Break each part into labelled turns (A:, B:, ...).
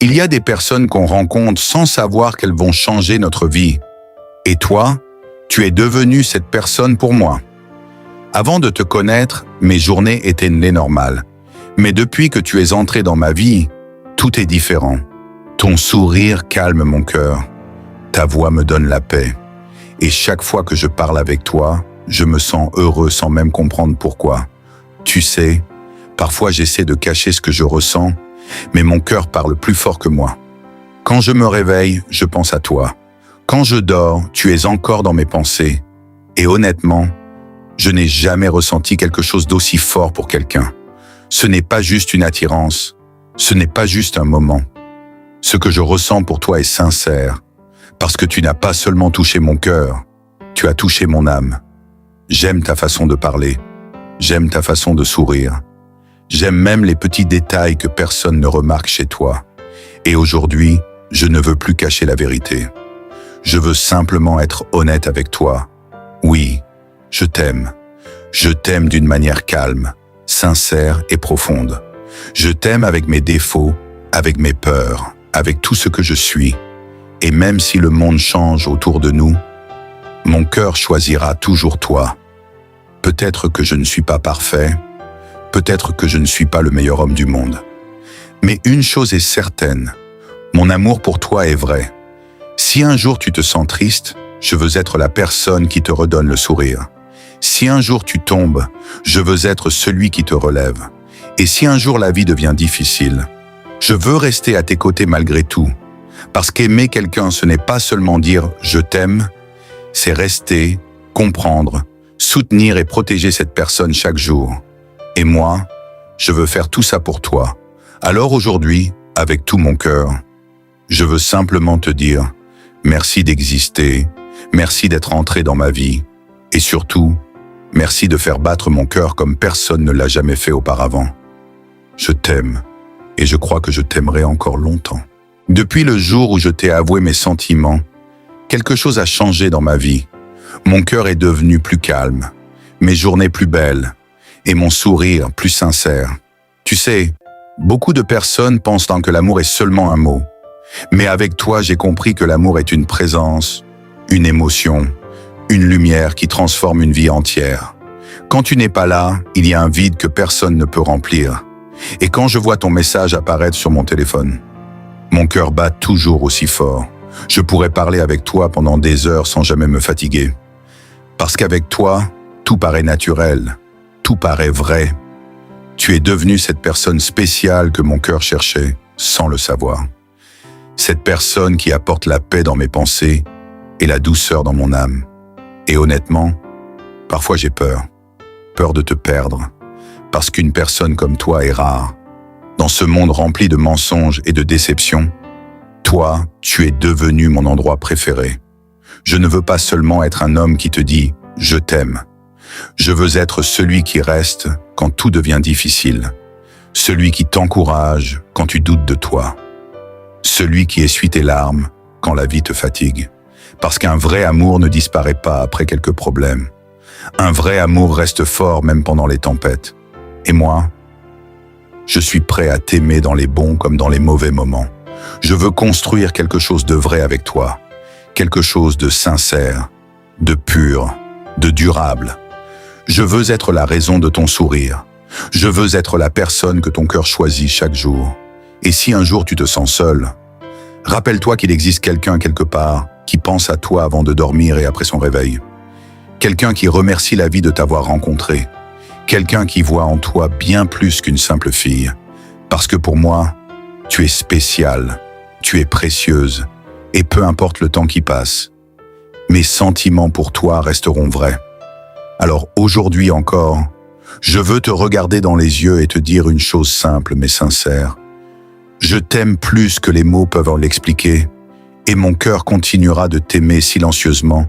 A: Il y a des personnes qu'on rencontre sans savoir qu'elles vont changer notre vie. Et toi, tu es devenue cette personne pour moi. Avant de te connaître, mes journées étaient normales. Mais depuis que tu es entré dans ma vie, tout est différent. Ton sourire calme mon cœur. Ta voix me donne la paix. Et chaque fois que je parle avec toi, je me sens heureux sans même comprendre pourquoi. Tu sais, parfois j'essaie de cacher ce que je ressens, mais mon cœur parle plus fort que moi. Quand je me réveille, je pense à toi. Quand je dors, tu es encore dans mes pensées. Et honnêtement, je n'ai jamais ressenti quelque chose d'aussi fort pour quelqu'un. Ce n'est pas juste une attirance, ce n'est pas juste un moment. Ce que je ressens pour toi est sincère, parce que tu n'as pas seulement touché mon cœur, tu as touché mon âme. J'aime ta façon de parler, j'aime ta façon de sourire. J'aime même les petits détails que personne ne remarque chez toi. Et aujourd'hui, je ne veux plus cacher la vérité. Je veux simplement être honnête avec toi. Oui, je t'aime. Je t'aime d'une manière calme, sincère et profonde. Je t'aime avec mes défauts, avec mes peurs, avec tout ce que je suis. Et même si le monde change autour de nous, mon cœur choisira toujours toi. Peut-être que je ne suis pas parfait, peut-être que je ne suis pas le meilleur homme du monde. Mais une chose est certaine, mon amour pour toi est vrai. Si un jour tu te sens triste, je veux être la personne qui te redonne le sourire. Si un jour tu tombes, je veux être celui qui te relève. Et si un jour la vie devient difficile, je veux rester à tes côtés malgré tout. Parce qu'aimer quelqu'un, ce n'est pas seulement dire « je t'aime », c'est rester, comprendre, soutenir et protéger cette personne chaque jour. Et moi, je veux faire tout ça pour toi. Alors aujourd'hui, avec tout mon cœur, je veux simplement te dire merci d'exister, merci d'être entré dans ma vie, et surtout, merci de faire battre mon cœur comme personne ne l'a jamais fait auparavant. Je t'aime, et je crois que je t'aimerai encore longtemps. Depuis le jour où je t'ai avoué mes sentiments, quelque chose a changé dans ma vie. Mon cœur est devenu plus calme, mes journées plus belles, et mon sourire plus sincère. Tu sais, beaucoup de personnes pensent que l'amour est seulement un mot. Mais avec toi, j'ai compris que l'amour est une présence, une émotion, une lumière qui transforme une vie entière. Quand tu n'es pas là, il y a un vide que personne ne peut remplir. Et quand je vois ton message apparaître sur mon téléphone, mon cœur bat toujours aussi fort. Je pourrais parler avec toi pendant des heures sans jamais me fatiguer. Parce qu'avec toi, tout paraît naturel, tout paraît vrai. Tu es devenue cette personne spéciale que mon cœur cherchait, sans le savoir. Cette personne qui apporte la paix dans mes pensées et la douceur dans mon âme. Et honnêtement, parfois j'ai peur. Peur de te perdre. Parce qu'une personne comme toi est rare. Dans ce monde rempli de mensonges et de déceptions, toi, tu es devenu mon endroit préféré. Je ne veux pas seulement être un homme qui te dit « je t'aime ». Je veux être celui qui reste quand tout devient difficile. Celui qui t'encourage quand tu doutes de toi. Celui qui essuie tes larmes quand la vie te fatigue. Parce qu'un vrai amour ne disparaît pas après quelques problèmes. Un vrai amour reste fort même pendant les tempêtes. Et moi, je suis prêt à t'aimer dans les bons comme dans les mauvais moments. Je veux construire quelque chose de vrai avec toi. Quelque chose de sincère, de pur, de durable. Je veux être la raison de ton sourire. Je veux être la personne que ton cœur choisit chaque jour. Et si un jour tu te sens seul, rappelle-toi qu'il existe quelqu'un quelque part qui pense à toi avant de dormir et après son réveil. Quelqu'un qui remercie la vie de t'avoir rencontré. Quelqu'un qui voit en toi bien plus qu'une simple fille. Parce que pour moi, tu es spéciale, tu es précieuse, et peu importe le temps qui passe, mes sentiments pour toi resteront vrais. Alors aujourd'hui encore, je veux te regarder dans les yeux et te dire une chose simple mais sincère. Je t'aime plus que les mots peuvent l'expliquer, et mon cœur continuera de t'aimer silencieusement,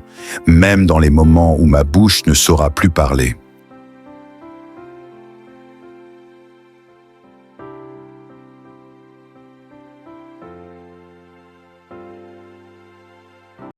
A: même dans les moments où ma bouche ne saura plus parler.